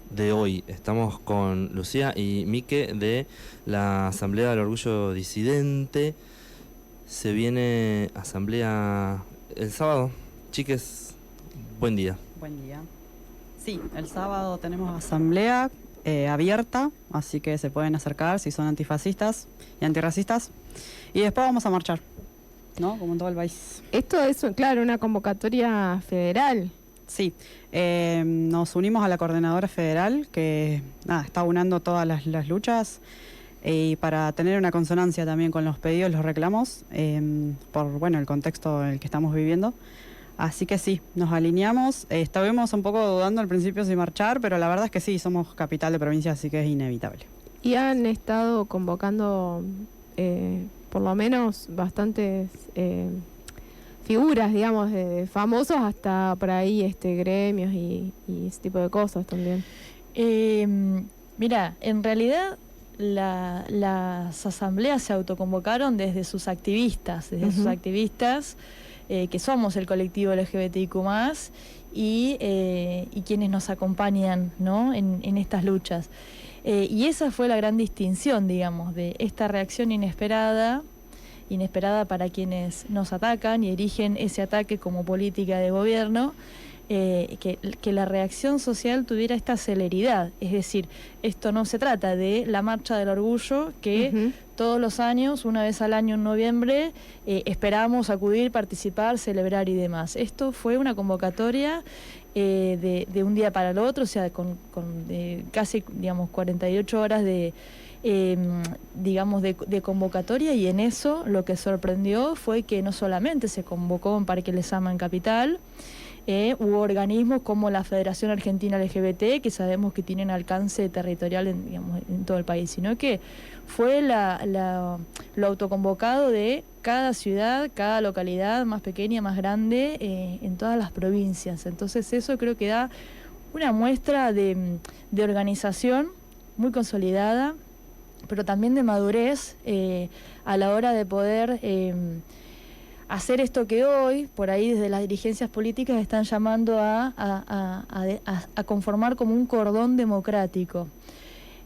De hoy. Estamos con Lucía y Mique de la Asamblea del Orgullo Disidente. Se viene asamblea el sábado. Chiques, buen día. Buen día. Sí, el sábado tenemos asamblea abierta, así que se pueden acercar si son antifascistas y antirracistas. Y después vamos a marchar, ¿no? Como en todo el país. Esto es, claro, una convocatoria federal. Sí, nos unimos a la coordinadora federal que está unando todas las luchas y para tener una consonancia también con los pedidos, los reclamos, por el contexto en el que estamos viviendo. Así que sí, nos alineamos. Estuvimos un poco dudando al principio si marchar, pero la verdad es que sí, somos capital de provincia, así que es inevitable. Y han estado convocando por lo menos bastantes figuras, digamos, de famosos hasta por ahí gremios y ese tipo de cosas también. Mira, en realidad las asambleas se autoconvocaron desde sus activistas, que somos el colectivo LGBTIQ+, y quienes nos acompañan, ¿no?, en estas luchas. Y esa fue la gran distinción, digamos, de esta reacción inesperada para quienes nos atacan y erigen ese ataque como política de gobierno, que la reacción social tuviera esta celeridad. Es decir, esto no se trata de la Marcha del Orgullo, que todos los años, una vez al año en noviembre, esperamos acudir, participar, celebrar y demás. Esto fue una convocatoria de un día para el otro, o sea, con casi, digamos, 48 horas de convocatoria, y en eso lo que sorprendió fue que no solamente se convocó en Parque Lezama en Capital, hubo organismos como la Federación Argentina LGBT, que sabemos que tienen alcance territorial en todo el país, sino que fue lo autoconvocado de cada ciudad, cada localidad, más pequeña, más grande, en todas las provincias. Entonces eso creo que da una muestra de organización muy consolidada, pero también de madurez a la hora de poder hacer esto que hoy, por ahí desde las dirigencias políticas, están llamando a conformar como un cordón democrático.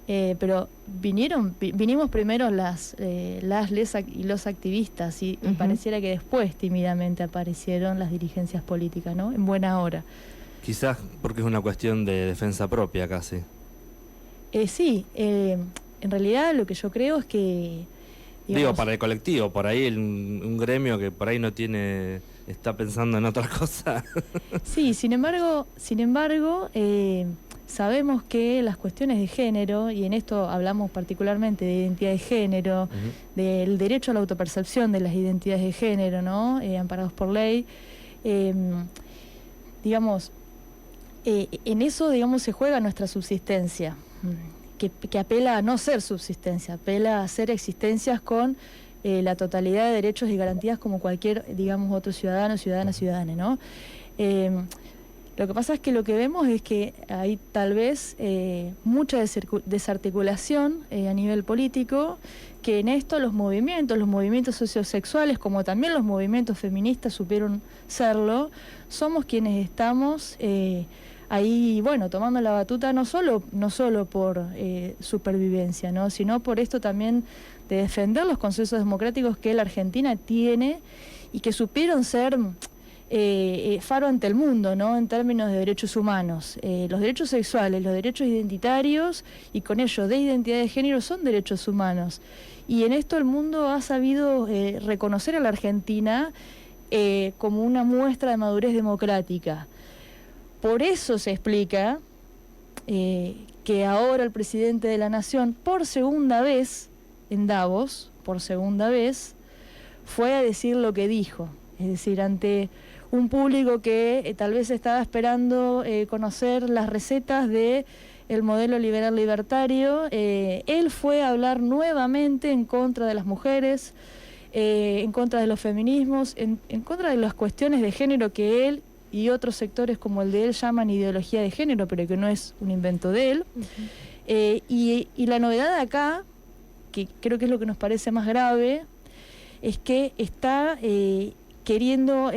Pero vinimos primero les y los activistas, y pareciera que después tímidamente aparecieron las dirigencias políticas, ¿no?, en buena hora. Quizás porque es una cuestión de defensa propia casi. Sí, en realidad lo que yo creo es que... Digo, para el colectivo, por ahí un gremio que por ahí no tiene, está pensando en otra cosa. Sí, sin embargo, sabemos que las cuestiones de género, y en esto hablamos particularmente de identidad de género, del derecho a la autopercepción de las identidades de género, ¿no?, amparados por ley, en eso, digamos, se juega nuestra subsistencia, que apela a no ser subsistencia, apela a ser existencias con la totalidad de derechos y garantías como cualquier, digamos, otro ciudadana, ¿no? Lo que pasa es que lo que vemos es que hay tal vez mucha desarticulación a nivel político, que en esto los movimientos sociosexuales, como también los movimientos feministas supieron serlo, somos quienes estamos ahí, tomando la batuta no solo por supervivencia, ¿no?, sino por esto también de defender los consensos democráticos que la Argentina tiene y que supieron ser faro ante el mundo, ¿no?, en términos de derechos humanos. Los derechos sexuales, los derechos identitarios y con ello de identidad de género son derechos humanos. Y en esto el mundo ha sabido reconocer a la Argentina como una muestra de madurez democrática. Por eso se explica que ahora el presidente de la Nación, por segunda vez en Davos, fue a decir lo que dijo. Es decir, ante un público que tal vez estaba esperando conocer las recetas del modelo liberal libertario, él fue a hablar nuevamente en contra de las mujeres, en contra de los feminismos, en contra de las cuestiones de género que él y otros sectores como el de él llaman ideología de género, pero que no es un invento de él. Y la novedad de acá, que creo que es lo que nos parece más grave, es que está queriendo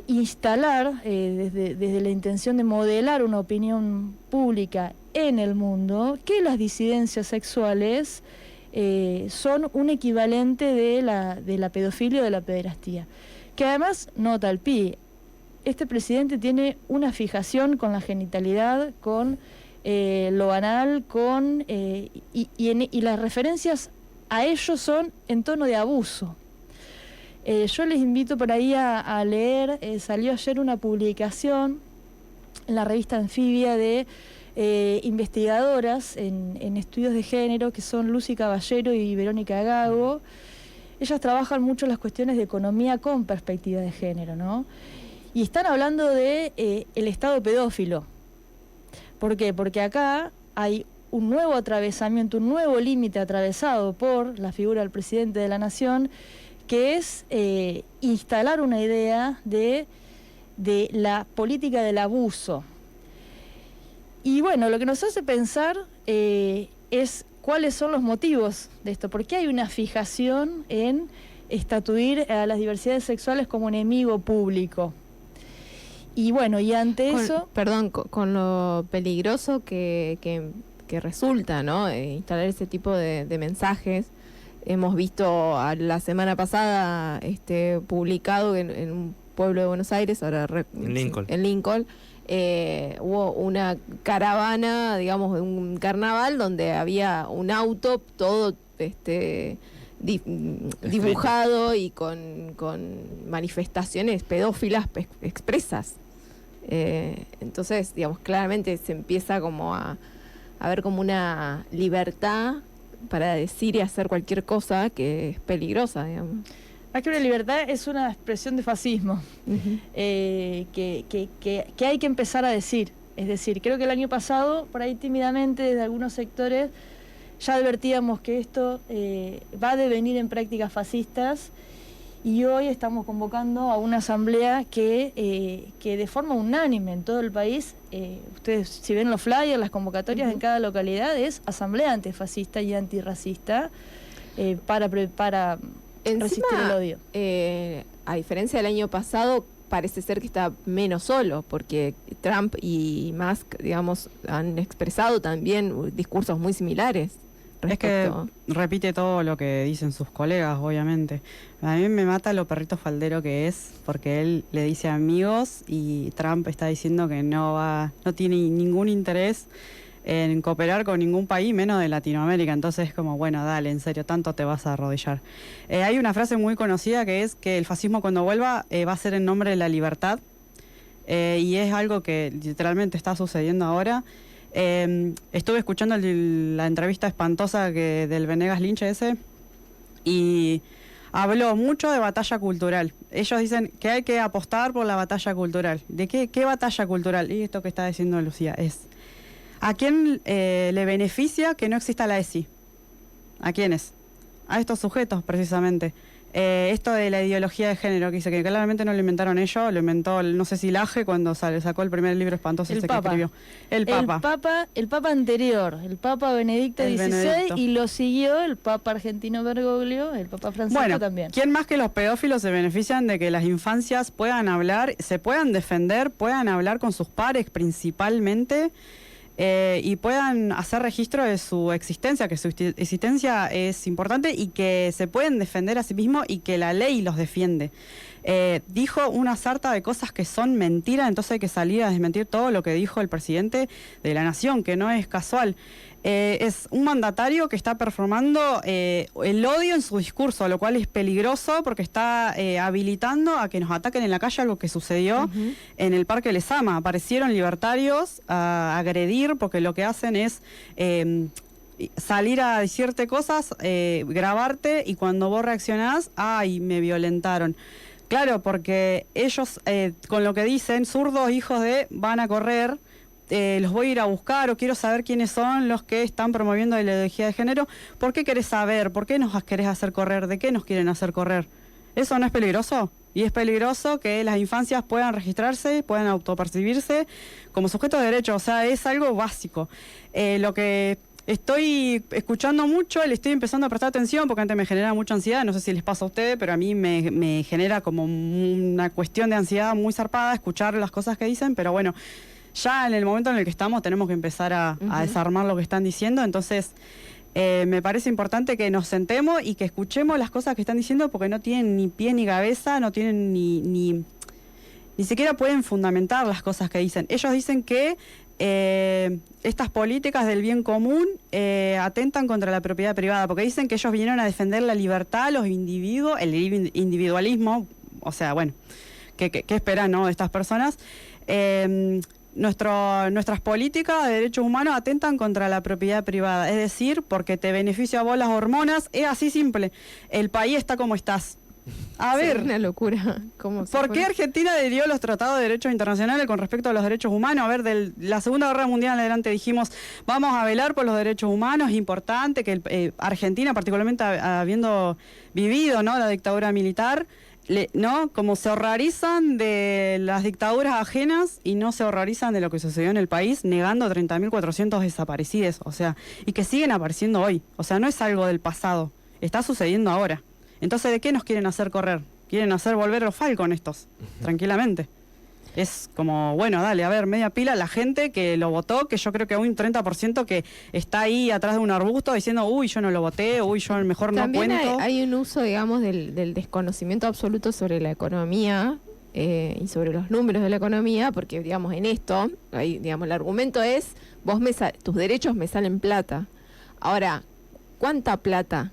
instalar, desde la intención de modelar una opinión pública en el mundo, que las disidencias sexuales son un equivalente de la pedofilia o de la pederastía. Que además, nota al pie, este presidente tiene una fijación con la genitalidad, con lo anal, y las referencias a ellos son en tono de abuso. Yo les invito por ahí a leer, salió ayer una publicación en la revista Anfibia de investigadoras en estudios de género, que son Lucy Caballero y Verónica Gago. Ellas trabajan mucho las cuestiones de economía con perspectiva de género, ¿no? Y están hablando de el Estado pedófilo. ¿Por qué? Porque acá hay un nuevo atravesamiento, un nuevo límite atravesado por la figura del presidente de la Nación, que es instalar una idea de la política del abuso. Y bueno, lo que nos hace pensar es cuáles son los motivos de esto. ¿Por qué hay una fijación en estatuir a las diversidades sexuales como enemigo público? Y bueno, y ante eso... Perdón, con lo peligroso que resulta, ¿no? Instalar ese tipo de mensajes. Hemos visto la semana pasada publicado en un pueblo de Buenos Aires, ahora en Lincoln, hubo una caravana, digamos, de un carnaval donde había un auto todo dibujado y con manifestaciones pedófilas expresas. Entonces, digamos, claramente se empieza como a ver como una libertad para decir y hacer cualquier cosa que es peligrosa, digamos. Más que una libertad, es una expresión de fascismo. Uh-huh. Que hay que empezar a decir. Es decir, creo que el año pasado, por ahí tímidamente, desde algunos sectores, ya advertíamos que esto va a devenir en prácticas fascistas, y hoy estamos convocando a una asamblea que de forma unánime en todo el país, ustedes si ven los flyers, las convocatorias en cada localidad, es asamblea antifascista y antirracista para resistir el odio. A diferencia del año pasado, parece ser que está menos solo, porque Trump y Musk, digamos, han expresado también discursos muy similares. Es que repite todo lo que dicen sus colegas, obviamente. A mí me mata lo perrito faldero que es, porque él le dice amigos y Trump está diciendo que no tiene ningún interés en cooperar con ningún país, menos de Latinoamérica. Entonces es como, bueno, dale, en serio, tanto te vas a arrodillar. Hay una frase muy conocida que es que el fascismo cuando vuelva va a ser en nombre de la libertad, y es algo que literalmente está sucediendo ahora. Estuve escuchando la entrevista espantosa del Venegas Lynch ese, y habló mucho de batalla cultural. Ellos dicen que hay que apostar por la batalla cultural. ¿De qué batalla cultural? Y esto que está diciendo Lucía es: ¿a quién le beneficia que no exista la ESI? ¿A quiénes? A estos sujetos, precisamente. Esto de la ideología de género, que dice que claramente no lo inventaron ellos, lo inventó, no sé si Laje, cuando sacó el primer libro espantoso que escribió. El Papa anterior, el Papa Benedicto XVI, y lo siguió el Papa argentino Bergoglio, el Papa Francisco también. ¿Quién más que los pedófilos se benefician de que las infancias puedan hablar, se puedan defender, puedan hablar con sus pares principalmente? Y puedan hacer registro de su existencia, que su existencia es importante y que se pueden defender a sí mismos y que la ley los defiende. Dijo una sarta de cosas que son mentiras, entonces hay que salir a desmentir todo lo que dijo el presidente de la Nación, que no es casual. Es un mandatario que está performando el odio en su discurso, lo cual es peligroso porque está habilitando a que nos ataquen en la calle, algo que sucedió en el Parque Lezama. Aparecieron libertarios a agredir porque lo que hacen es salir a decirte cosas, grabarte, y cuando vos reaccionás, ¡ay, me violentaron! Claro, porque ellos, con lo que dicen, zurdos hijos de van a correr, los voy a ir a buscar, o quiero saber quiénes son los que están promoviendo la ideología de género. ¿Por qué querés saber? ¿Por qué nos querés hacer correr? ¿De qué nos quieren hacer correr? ¿Eso no es peligroso? Y es peligroso que las infancias puedan registrarse, puedan autopercibirse como sujetos de derecho. O sea, es algo básico. Lo que Estoy escuchando mucho, le estoy empezando a prestar atención porque antes me genera mucha ansiedad, no sé si les pasa a ustedes, pero a mí me genera como una cuestión de ansiedad muy zarpada escuchar las cosas que dicen, pero bueno, ya en el momento en el que estamos tenemos que empezar a desarmar lo que están diciendo, entonces me parece importante que nos sentemos y que escuchemos las cosas que están diciendo porque no tienen ni pie ni cabeza, no tienen ni siquiera pueden fundamentar las cosas que dicen. Ellos dicen que estas políticas del bien común atentan contra la propiedad privada, porque dicen que ellos vinieron a defender la libertad, los individuos, el individualismo, o sea, bueno, ¿qué esperan, no, de estas personas? Nuestras políticas de derechos humanos atentan contra la propiedad privada, es decir, porque te beneficia a vos las hormonas, es así simple, el país está como estás. A ver, es una locura. ¿Por qué Argentina adhirió los tratados de derechos internacionales con respecto a los derechos humanos? A ver, de la Segunda Guerra Mundial en adelante dijimos, vamos a velar por los derechos humanos, es importante que Argentina, particularmente habiendo vivido, ¿no?, la dictadura militar, ¿no?, como se horrorizan de las dictaduras ajenas y no se horrorizan de lo que sucedió en el país, negando 30.400 desaparecidos, o sea, y que siguen apareciendo hoy. O sea, no es algo del pasado, está sucediendo ahora. Entonces, ¿de qué nos quieren hacer correr? Quieren hacer volver los Falcon estos, tranquilamente. Es como, bueno, dale, a ver, media pila la gente que lo votó, que yo creo que hay un 30% que está ahí atrás de un arbusto diciendo, uy, yo no lo voté, uy, yo mejor no cuento. También hay un uso, digamos, del desconocimiento absoluto sobre la economía y sobre los números de la economía, porque, digamos, en esto, ahí, digamos, el argumento es, tus derechos me salen plata. Ahora, ¿cuánta plata?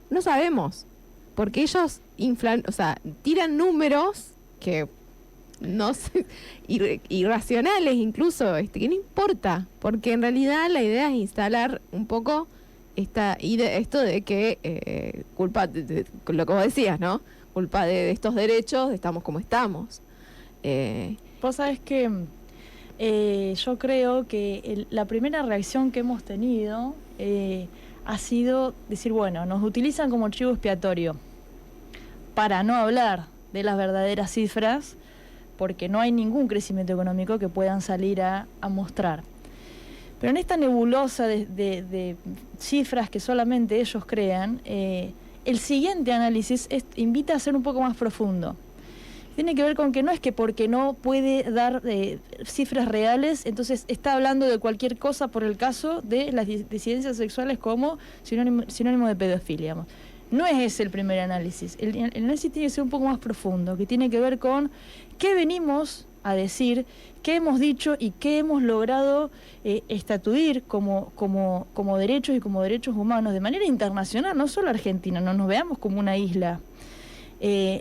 No sabemos. Porque ellos inflan, o sea, tiran números que no sé, irracionales incluso, que no importa, porque en realidad la idea es instalar un poco esto de que culpa de lo que vos decías, ¿no? Culpa de estos derechos, estamos como estamos. Vos sabés que yo creo que la primera reacción que hemos tenido ha sido decir, bueno, nos utilizan como chivo expiatorio para no hablar de las verdaderas cifras, porque no hay ningún crecimiento económico que puedan salir a mostrar. Pero en esta nebulosa de cifras que solamente ellos crean, el siguiente análisis invita a ser un poco más profundo. Tiene que ver con que no es que porque no puede dar cifras reales, entonces está hablando de cualquier cosa por el caso de las disidencias sexuales como sinónimo de pedofilia. Digamos. No es ese el primer análisis. El análisis tiene que ser un poco más profundo, que tiene que ver con qué venimos a decir, qué hemos dicho y qué hemos logrado estatuir como derechos y como derechos humanos de manera internacional, no solo Argentina, no nos veamos como una isla.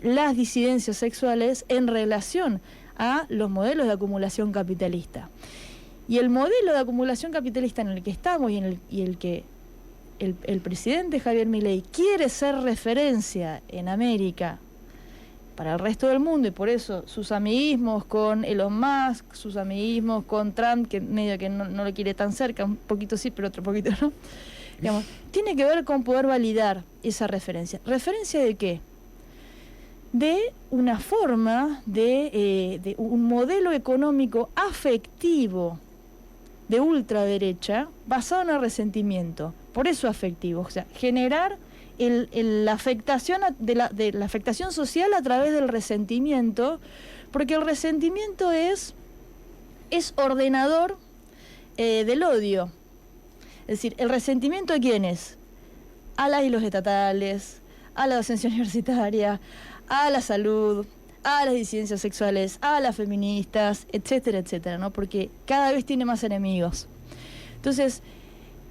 Las disidencias sexuales en relación a los modelos de acumulación capitalista. Y el modelo de acumulación capitalista en el que estamos y el que el presidente Javier Milei quiere ser referencia en América para el resto del mundo, y por eso sus amiguismos con Elon Musk, sus amiguismos con Trump, que medio que no lo quiere tan cerca, un poquito sí, pero otro poquito no, digamos, tiene que ver con poder validar esa referencia. ¿Referencia de qué? De una forma de un modelo económico afectivo de ultraderecha basado en el resentimiento. Por eso afectivo, o sea, generar la afectación de la afectación social a través del resentimiento, porque el resentimiento es ordenador del odio. Es decir, el resentimiento ¿de quién es? A las y los estatales, a la docencia universitaria, a la salud, a las disidencias sexuales, a las feministas, etcétera, etcétera, ¿no? Porque cada vez tiene más enemigos. Entonces,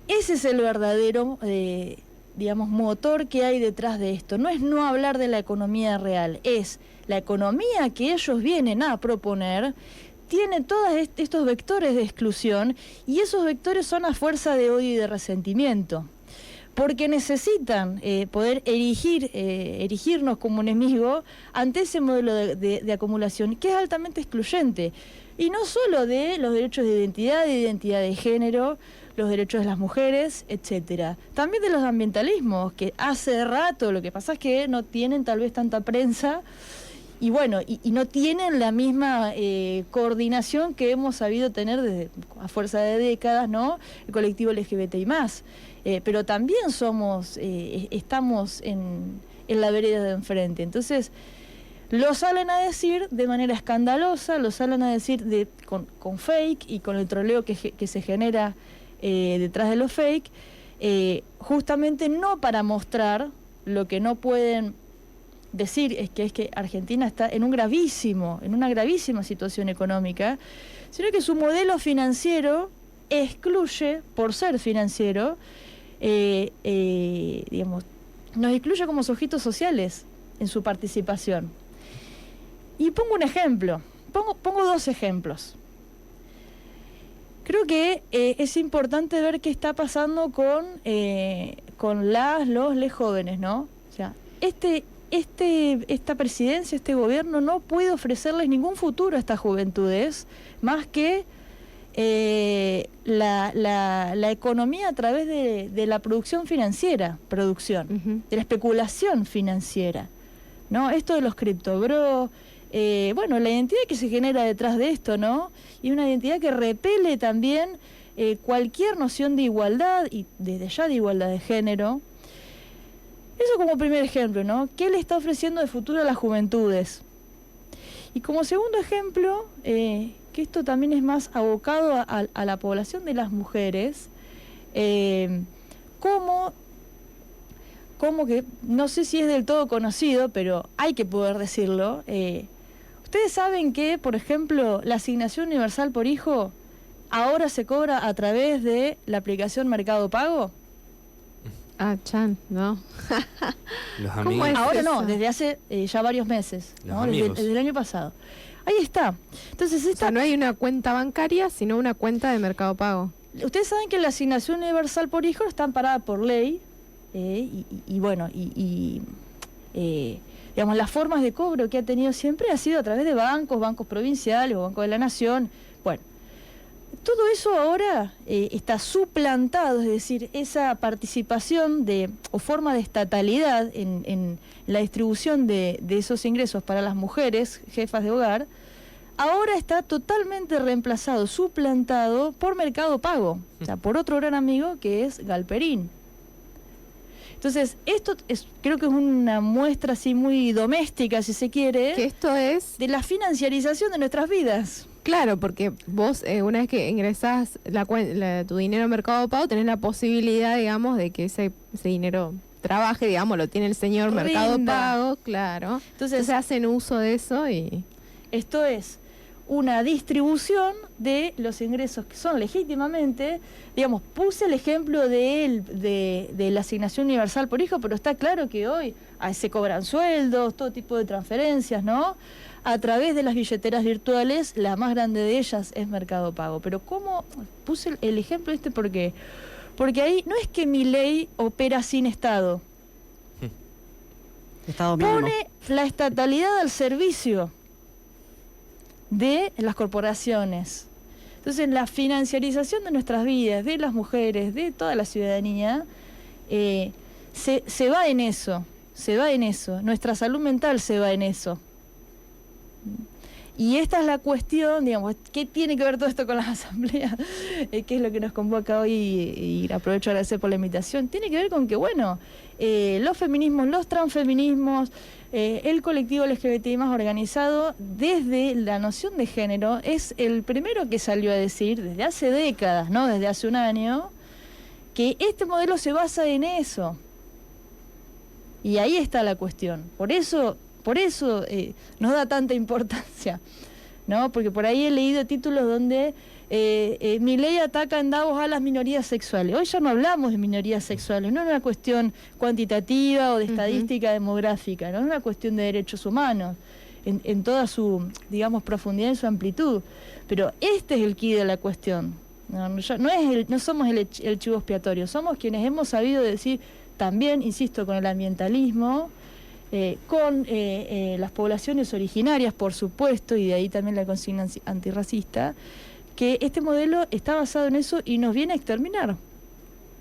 ese es el verdadero, digamos, motor que hay detrás de esto. No es no hablar de la economía real, es la economía que ellos vienen a proponer, tiene todos estos vectores de exclusión, y esos vectores son a fuerza de odio y de resentimiento. Porque necesitan poder erigirnos como enemigo ante ese modelo de acumulación que es altamente excluyente. Y no solo de los derechos de identidad de género, los derechos de las mujeres, etcétera. También de los ambientalismos, que hace rato, lo que pasa es que no tienen tal vez tanta prensa, bueno, y no tienen la misma coordinación que hemos sabido tener desde a fuerza de décadas, ¿no? El colectivo LGBTI+. Pero también estamos en la vereda de enfrente. Entonces, lo salen a decir de manera escandalosa, lo salen a decir con fake y con el troleo que se genera detrás de los fake, justamente no para mostrar lo que no pueden decir, es que Argentina está en una gravísima situación económica, sino que su modelo financiero excluye, por ser financiero, digamos, nos excluye como sujetos sociales en su participación. Y pongo un ejemplo, pongo dos ejemplos. Creo que es importante ver qué está pasando con los jóvenes, ¿no? O sea, esta presidencia, este gobierno no puede ofrecerles ningún futuro a estas juventudes, más que la economía a través de la producción financiera, de la especulación financiera, ¿no? Esto de los criptobros, bueno, la identidad que se genera detrás de esto, ¿no? Y una identidad que repele también cualquier noción de igualdad, y desde ya de igualdad de género. Eso como primer ejemplo, ¿no? ¿Qué le está ofreciendo de futuro a las juventudes? Y como segundo ejemplo, que esto también es más abocado a la población de las mujeres, como que, no sé si es del todo conocido, pero hay que poder decirlo, ustedes saben que, por ejemplo, la asignación universal por hijo ahora se cobra a través de la aplicación Mercado Pago. Ah, Chan, no. Los ¿Cómo amigos. es Ahora eso? no, desde hace ya varios meses, Los ¿no? amigos. Desde el año pasado. Ahí está. Entonces, O sea, no hay una cuenta bancaria, sino una cuenta de Mercado Pago. ustedes saben que la asignación universal por hijo está amparada por ley, bueno, digamos, las formas de cobro que ha tenido siempre ha sido a través de bancos provinciales o Banco de la Nación. Bueno, todo eso ahora está suplantado, es decir, esa participación o forma de estatalidad en la distribución de esos ingresos para las mujeres, jefas de hogar, ahora está totalmente reemplazado, suplantado por Mercado Pago, o sea, por otro gran amigo que es Galperín. Entonces, esto creo que es una muestra así muy doméstica, si se quiere, Que esto es, de la financiarización de nuestras vidas. claro, porque vos una vez que ingresás tu dinero a Mercado Pago, tenés la posibilidad, digamos, de que ese dinero trabaje, digamos, lo tiene el señor Mercado Rinda. Pago, claro. Entonces hacen uso de eso y... Esto es una distribución de los ingresos que son legítimamente, digamos, puse el ejemplo de la asignación universal por hijo, pero está claro que hoy se cobran sueldos, todo tipo de transferencias, ¿no? A través de las billeteras virtuales, la más grande de ellas es Mercado Pago. Pero ¿cómo puse el ejemplo porque ahí no es que mi ley opera sin Estado, Estado mínimo. pone la estatalidad al servicio de las corporaciones. Entonces, la financiarización de nuestras vidas, de las mujeres, de toda la ciudadanía, se va en eso, nuestra salud mental se va en eso. Y esta es la cuestión, digamos, ¿qué tiene que ver todo esto con las asambleas? ¿Qué es lo que nos convoca hoy? Y aprovecho a agradecer por la invitación. Tiene que ver con que, bueno, los feminismos, los transfeminismos, el colectivo LGBTI más organizado, desde la noción de género, es el primero que salió a decir, desde hace décadas, ¿no? Desde hace un año, que este modelo se basa en eso. Y ahí está la cuestión. Por eso nos da tanta importancia, ¿no? Porque por ahí he leído títulos donde Milei ataca en Davos a las minorías sexuales. Hoy ya no hablamos de minorías sexuales, no es una cuestión cuantitativa o de estadística demográfica, no es una cuestión de derechos humanos en toda su, digamos, profundidad y su amplitud. Pero este es el quid de la cuestión. No somos el chivo expiatorio, somos quienes hemos sabido decir también, insisto, con el ambientalismo, con las poblaciones originarias, por supuesto, y de ahí también la consigna antirracista, que este modelo está basado en eso y nos viene a exterminar.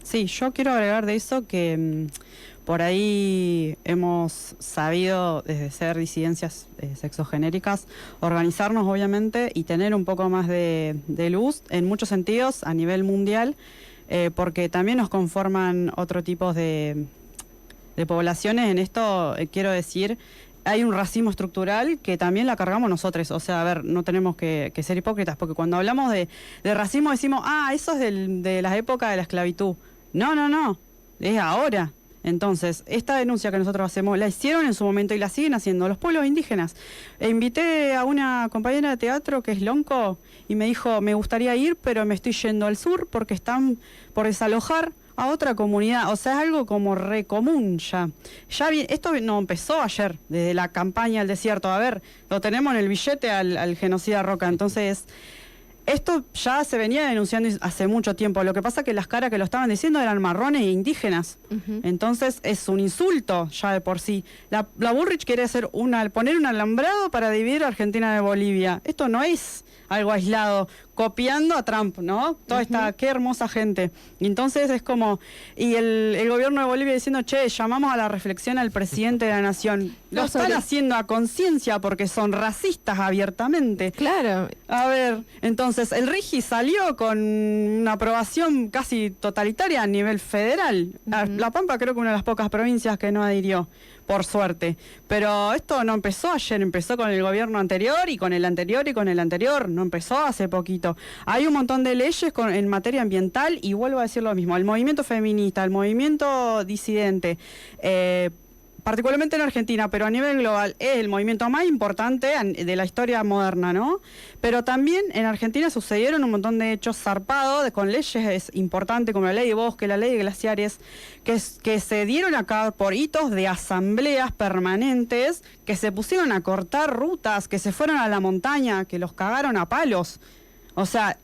Sí, yo quiero agregar de eso que por ahí hemos sabido, desde ser disidencias sexogenéricas, organizarnos obviamente y tener un poco más de luz en muchos sentidos a nivel mundial, porque también nos conforman otro tipo de poblaciones. En esto quiero decir, hay un racismo estructural que también la cargamos nosotros. O sea, a ver, no tenemos que ser hipócritas, porque cuando hablamos de racismo decimos, eso es de las épocas de la esclavitud. No, es ahora. Entonces, esta denuncia que nosotros hacemos la hicieron en su momento y la siguen haciendo los pueblos indígenas. Invité a una compañera de teatro que es Lonco y me dijo, me gustaría ir, pero me estoy yendo al sur porque están por desalojar a otra comunidad. O sea, es algo como re común ya. Esto no empezó ayer, desde la campaña al desierto. A ver, lo tenemos en el billete al genocida Roca. Entonces, esto ya se venía denunciando hace mucho tiempo. Lo que pasa es que las caras que lo estaban diciendo eran marrones e indígenas. Entonces es un insulto ya de por sí. La Bullrich quiere poner un alambrado para dividir Argentina de Bolivia. Esto no es algo aislado, copiando a Trump, ¿no? Toda esta, qué hermosa gente. Y entonces es como, y el gobierno de Bolivia diciendo, llamamos a la reflexión al presidente de la nación. Lo están haciendo a conciencia porque son racistas abiertamente. Claro. A ver, entonces el RIGI salió con una aprobación casi totalitaria a nivel federal. La Pampa creo que una de las pocas provincias que no adhirió, por suerte. Pero esto no empezó ayer, empezó con el gobierno anterior y con el anterior y con el anterior. No empezó hace poquito. Hay un montón de leyes en materia ambiental y vuelvo a decir lo mismo. El movimiento feminista, el movimiento disidente, particularmente en Argentina, pero a nivel global, es el movimiento más importante de la historia moderna, ¿no? Pero también en Argentina sucedieron un montón de hechos zarpados con leyes importantes como la ley de bosque, la ley de glaciares, que se dieron acá por hitos de asambleas permanentes, que se pusieron a cortar rutas, que se fueron a la montaña, que los cagaron a palos. O sea,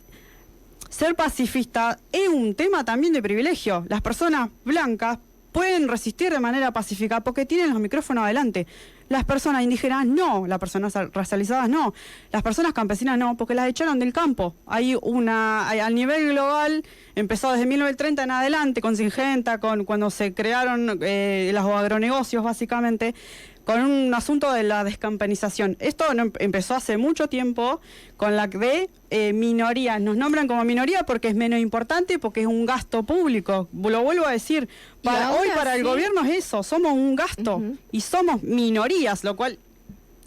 ser pacifista es un tema también de privilegio. Las personas blancas pueden resistir de manera pacífica porque tienen los micrófonos adelante. Las personas indígenas no, las personas racializadas no, las personas campesinas no, porque las echaron del campo. A nivel global, empezó desde 1930 en adelante, con Singenta, cuando se crearon los agronegocios básicamente, con un asunto de la descampanización. Esto empezó hace mucho tiempo con la de minorías. Nos nombran como minoría porque es menos importante, porque es un gasto público. Lo vuelvo a decir, para el gobierno es eso, somos un gasto y somos minorías, lo cual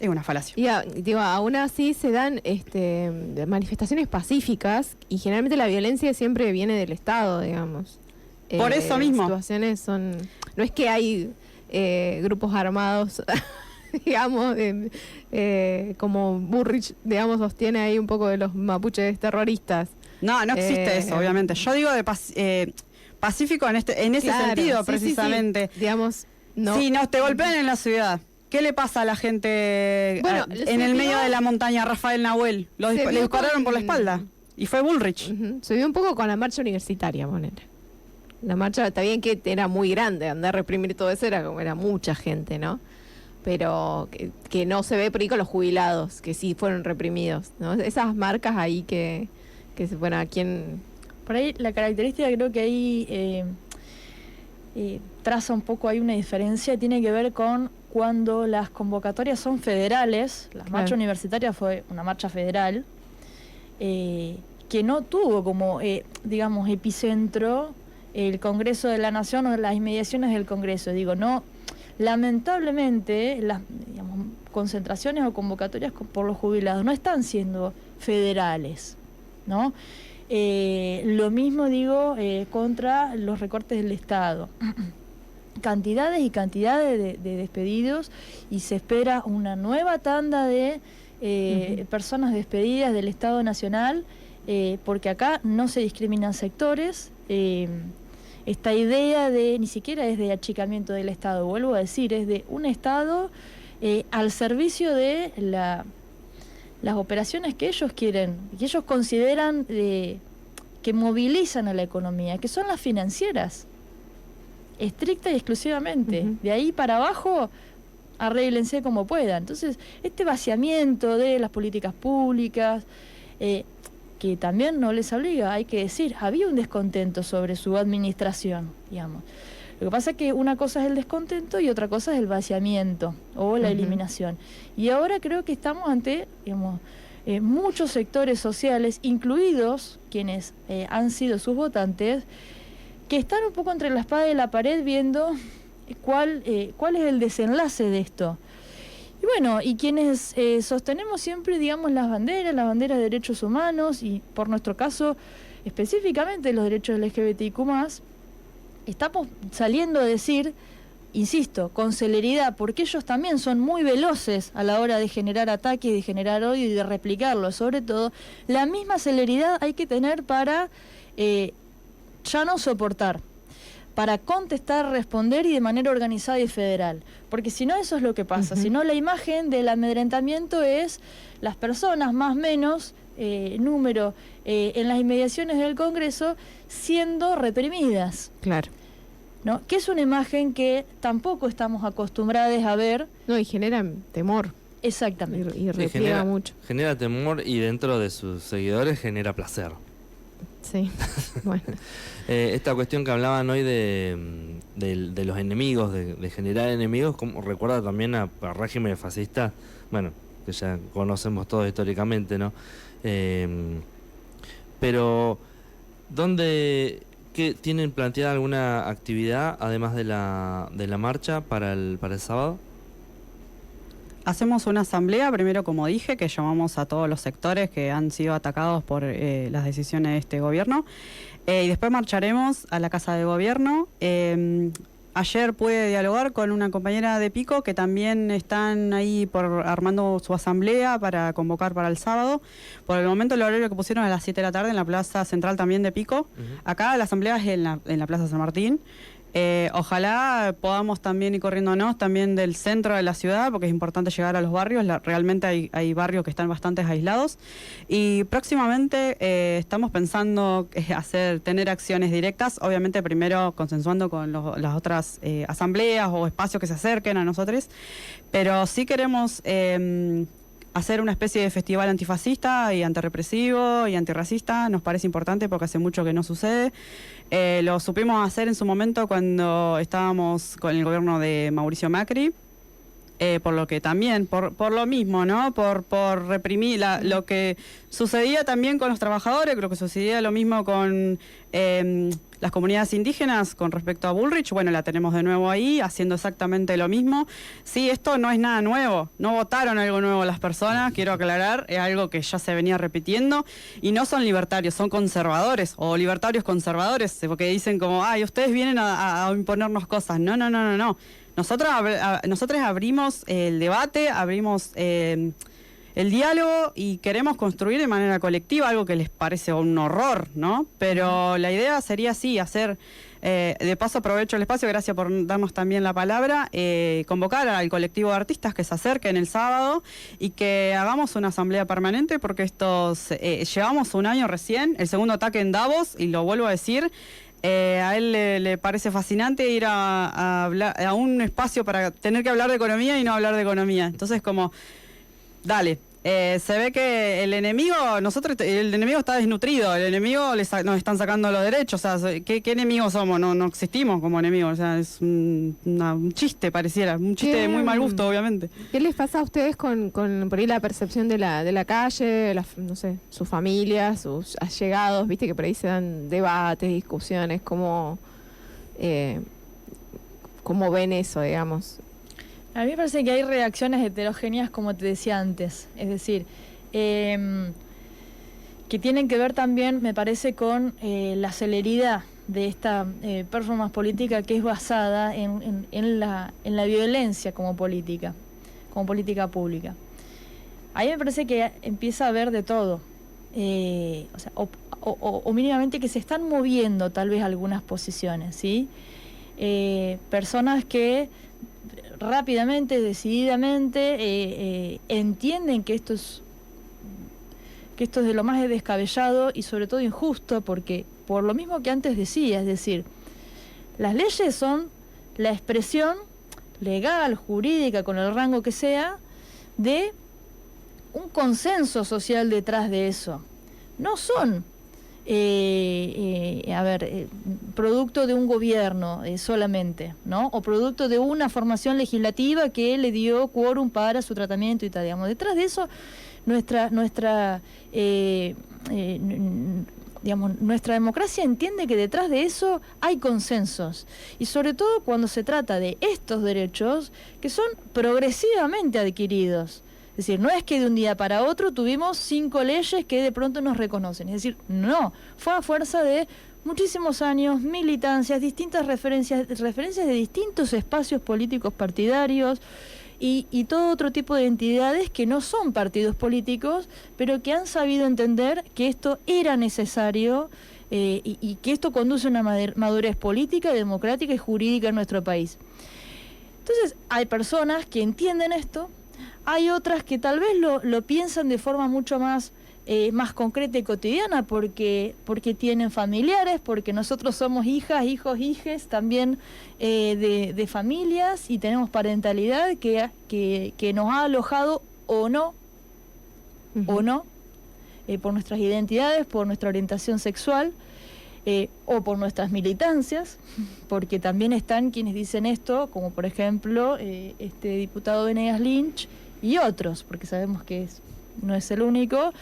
es una falacia. Aún así se dan manifestaciones pacíficas y generalmente la violencia siempre viene del Estado, digamos. Por eso mismo. Las situaciones no es que hay grupos armados, digamos, como Bullrich, digamos, sostiene ahí un poco de los mapuches terroristas. No existe eso, obviamente. Yo digo de pacífico en ese sentido, precisamente. Sí. Digamos, no. Si nos te golpean en la ciudad, ¿qué le pasa a la gente en el medio de la montaña, Rafael Nahuel? Le dispararon por la espalda y fue Bullrich. Se vio un poco con la marcha universitaria, monera. La marcha, está bien que era muy grande, andar a reprimir todo eso, era mucha gente, ¿no? Pero que no se ve por ahí con los jubilados, que sí fueron reprimidos, ¿no? Esas marcas ahí bueno, a quién... Por ahí la característica creo que ahí traza un poco, hay una diferencia, tiene que ver con cuando las convocatorias son federales. La marcha universitaria fue una marcha federal, que no tuvo como, digamos, epicentro el Congreso de la Nación o las inmediaciones del Congreso. Lamentablemente las concentraciones o convocatorias por los jubilados no están siendo federales, ¿no? Lo mismo contra los recortes del Estado. Cantidades y cantidades de despedidos, y se espera una nueva tanda de personas despedidas del Estado Nacional, porque acá no se discriminan sectores. Esta idea ni siquiera es de achicamiento del Estado, vuelvo a decir, es de un Estado al servicio de las operaciones que ellos quieren, que ellos consideran que movilizan a la economía, que son las financieras, estricta y exclusivamente. De ahí para abajo, arréglense como puedan. Entonces, este vaciamiento de las políticas públicas, que también no les obliga, hay que decir, había un descontento sobre su administración, digamos. Lo que pasa es que una cosa es el descontento y otra cosa es el vaciamiento o la eliminación. Y ahora creo que estamos ante, digamos, muchos sectores sociales, incluidos quienes han sido sus votantes, que están un poco entre la espada y la pared viendo cuál es el desenlace de esto. Y bueno, y quienes sostenemos siempre, digamos, las banderas de derechos humanos y, por nuestro caso, específicamente los derechos LGBTIQ+, estamos saliendo a decir, insisto, con celeridad, porque ellos también son muy veloces a la hora de generar ataques, de generar odio y de replicarlo. Sobre todo, la misma celeridad hay que tener para ya no soportar, para contestar, responder y de manera organizada y federal. Porque si no, eso es lo que pasa. Si no, la imagen del amedrentamiento es las personas más o menos número en las inmediaciones del Congreso siendo reprimidas. Claro. ¿No? Que es una imagen que tampoco estamos acostumbrados a ver. No, y generan temor. Exactamente. Y repliega mucho. Genera temor y dentro de sus seguidores genera placer. Sí, bueno. Esta cuestión que hablaban hoy de los enemigos, de generar enemigos, como recuerda también a regímenes fascistas, bueno, que ya conocemos todos históricamente, ¿no? Pero, ¿qué tienen planteada alguna actividad, además de la marcha, para el sábado? Hacemos una asamblea, primero como dije, que llamamos a todos los sectores que han sido atacados por las decisiones de este gobierno. Y después marcharemos a la Casa de Gobierno. Ayer pude dialogar con una compañera de Pico que también están ahí armando su asamblea para convocar para el sábado. Por el momento el horario que pusieron a las 7 de la tarde en la Plaza Central también de Pico. Acá la asamblea es en la Plaza San Martín. Ojalá podamos también ir corriéndonos también del centro de la ciudad, porque es importante llegar a los barrios. Realmente hay barrios que están bastante aislados. Y próximamente estamos pensando tener acciones directas, obviamente primero consensuando con las otras asambleas o espacios que se acerquen a nosotros, pero sí queremos hacer una especie de festival antifascista y antirrepresivo y antirracista. Nos parece importante porque hace mucho que no sucede. Lo supimos hacer en su momento cuando estábamos con el gobierno de Mauricio Macri, por lo que también, por lo mismo, ¿no? Por reprimir lo que sucedía también con los trabajadores, creo que sucedía lo mismo con las comunidades indígenas con respecto a Bullrich. Bueno, la tenemos de nuevo ahí, haciendo exactamente lo mismo. Sí, esto no es nada nuevo, no votaron algo nuevo las personas, quiero aclarar, es algo que ya se venía repitiendo, y no son libertarios, son conservadores, o libertarios conservadores, porque dicen como, ay, ustedes vienen a imponernos cosas. No. Nosotros abrimos el debate, abrimos el diálogo y queremos construir de manera colectiva algo que les parece un horror, ¿no? Pero la idea sería así, hacer, de paso aprovecho el espacio, gracias por darnos también la palabra, convocar al colectivo de artistas que se acerquen el sábado y que hagamos una asamblea permanente, porque llevamos un año recién, el segundo ataque en Davos, y lo vuelvo a decir. A él le parece fascinante ir a un espacio para tener que hablar de economía y no hablar de economía. Entonces, como, dale, se ve que el enemigo está desnutrido, el enemigo nos están sacando los derechos. O sea, ¿qué enemigos somos? No existimos como enemigos. O sea, es un chiste, pareciera, un chiste de muy mal gusto, obviamente. ¿Qué les pasa a ustedes con por ahí la percepción de la calle, no sé, sus familias, sus allegados? Viste que por ahí se dan debates, discusiones, ¿cómo ven eso, digamos? A mí me parece que hay reacciones heterogéneas, como te decía antes. Es decir, que tienen que ver también, me parece, con la celeridad de esta performance política que es basada en la violencia como política pública. A mí me parece que empieza a haber de todo. O mínimamente que se están moviendo tal vez algunas posiciones, ¿sí? Personas que rápidamente, decididamente entienden que esto es de lo más descabellado y sobre todo injusto, porque por lo mismo que antes decía, es decir, las leyes son la expresión legal, jurídica, con el rango que sea, de un consenso social detrás de eso. no son producto de un gobierno solamente, ¿no? O producto de una formación legislativa que le dio quórum para su tratamiento y tal, digamos. Detrás de eso, nuestra democracia entiende que detrás de eso hay consensos, y sobre todo cuando se trata de estos derechos que son progresivamente adquiridos. Es decir, no es que de un día para otro tuvimos 5 leyes que de pronto nos reconocen. Es decir, no, fue a fuerza de muchísimos años, militancias, distintas referencias de distintos espacios políticos partidarios y todo otro tipo de entidades que no son partidos políticos, pero que han sabido entender que esto era necesario y que esto conduce a una madurez política, democrática y jurídica en nuestro país. Entonces, hay personas que entienden esto. Hay otras que tal vez lo piensan de forma mucho más concreta y cotidiana porque tienen familiares, porque nosotros somos hijas, hijos, hijes también de familias y tenemos parentalidad que nos ha alojado o no, por nuestras identidades, por nuestra orientación sexual o por nuestras militancias, porque también están quienes dicen esto, como por ejemplo este diputado Venegas Lynch y otros, porque sabemos que no es el único,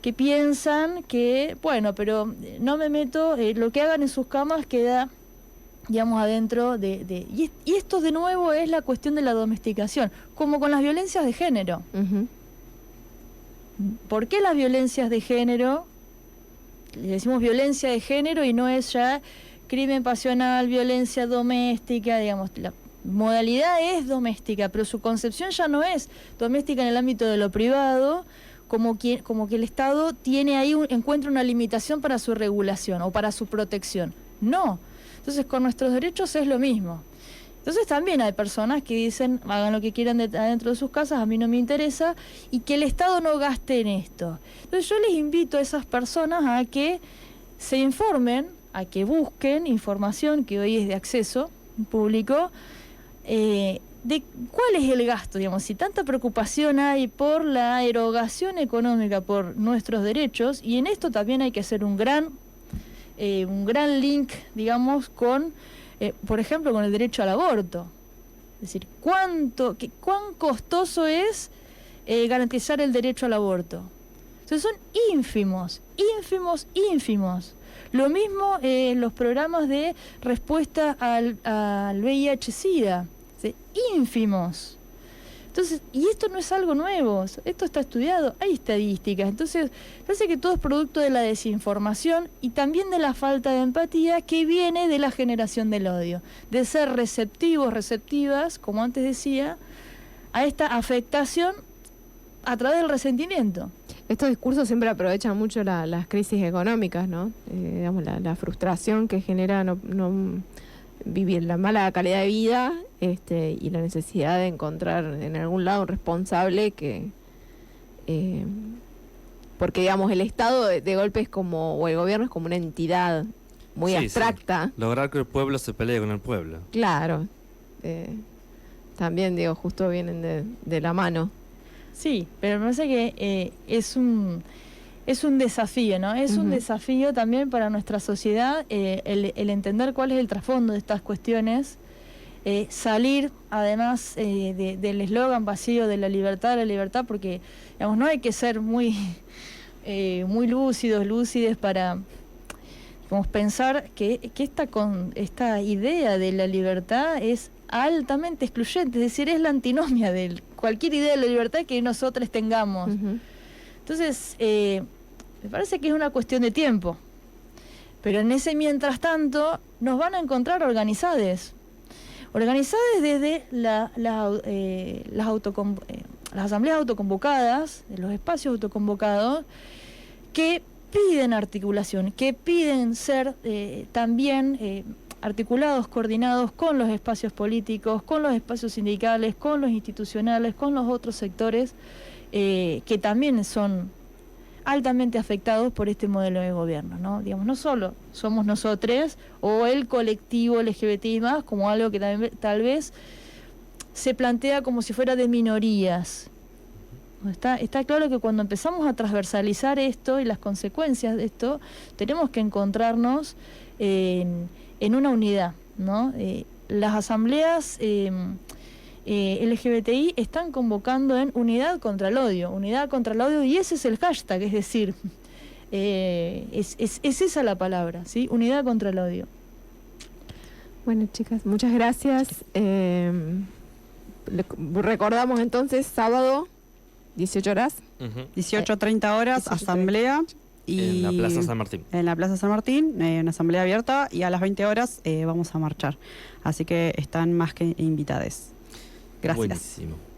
que piensan que, bueno, pero no me meto, lo que hagan en sus camas queda, digamos, adentro y esto de nuevo es la cuestión de la domesticación, como con las violencias de género. ¿Por qué las violencias de género? Le decimos violencia de género y no es ya crimen pasional, violencia doméstica, digamos, la modalidad es doméstica, pero su concepción ya no es doméstica en el ámbito de lo privado, como que el Estado tiene ahí encuentra una limitación para su regulación o para su protección. No. Entonces, con nuestros derechos es lo mismo. Entonces también hay personas que dicen, hagan lo que quieran adentro de sus casas, a mí no me interesa, y que el Estado no gaste en esto. Entonces yo les invito a esas personas a que se informen, a que busquen información que hoy es de acceso público, de cuál es el gasto, digamos, si tanta preocupación hay por la erogación económica por nuestros derechos, y en esto también hay que hacer un gran link, digamos, con, por ejemplo, con el derecho al aborto. Es decir, cuán costoso es garantizar el derecho al aborto. Entonces son ínfimos. Lo mismo los programas de respuesta al VIH-Sida. Ínfimos. Entonces, y esto no es algo nuevo, esto está estudiado, hay estadísticas. Entonces, parece que todo es producto de la desinformación y también de la falta de empatía que viene de la generación del odio, de ser receptivas, como antes decía, a esta afectación a través del resentimiento. Estos discursos siempre aprovechan mucho las crisis económicas, ¿no? Digamos, la frustración que genera no vivir, la mala calidad de vida y la necesidad de encontrar en algún lado un responsable porque digamos el Estado de golpe es como, o el gobierno es como una entidad muy abstracta. Sí. Lograr que el pueblo se pelee con el pueblo. Claro. También digo, justo vienen de la mano. Sí, pero me parece que es un desafío, ¿no? Es un desafío también para nuestra sociedad el entender cuál es el trasfondo de estas cuestiones, salir además del eslogan vacío de la libertad, porque, digamos, no hay que ser muy lúcides para pensar que esta idea de la libertad es altamente excluyente, es decir, es la antinomia de cualquier idea de la libertad que nosotros tengamos. Entonces, me parece que es una cuestión de tiempo. Pero en ese mientras tanto, nos van a encontrar organizadas desde las asambleas autoconvocadas, de los espacios autoconvocados, que piden articulación, que piden ser también articulados, coordinados con los espacios políticos, con los espacios sindicales, con los institucionales, con los otros sectores que también son altamente afectados por este modelo de gobierno, ¿no? Digamos, no solo somos nosotros o el colectivo LGBT+, como algo que tal vez se plantea como si fuera de minorías. Está claro que cuando empezamos a transversalizar esto y las consecuencias de esto, tenemos que encontrarnos en una unidad, ¿no? Las asambleas LGBTI están convocando en unidad contra el odio, y ese es el hashtag, es decir, es esa la palabra, ¿sí? Unidad contra el odio. Bueno, chicas, muchas gracias. Recordamos entonces, sábado, 18 horas. 18:30 horas, 18:30. asamblea. Y En la Plaza San Martín. En la Plaza San Martín, una asamblea abierta, y a las 20 horas vamos a marchar. Así que están más que invitadas. Gracias. Buenísimo.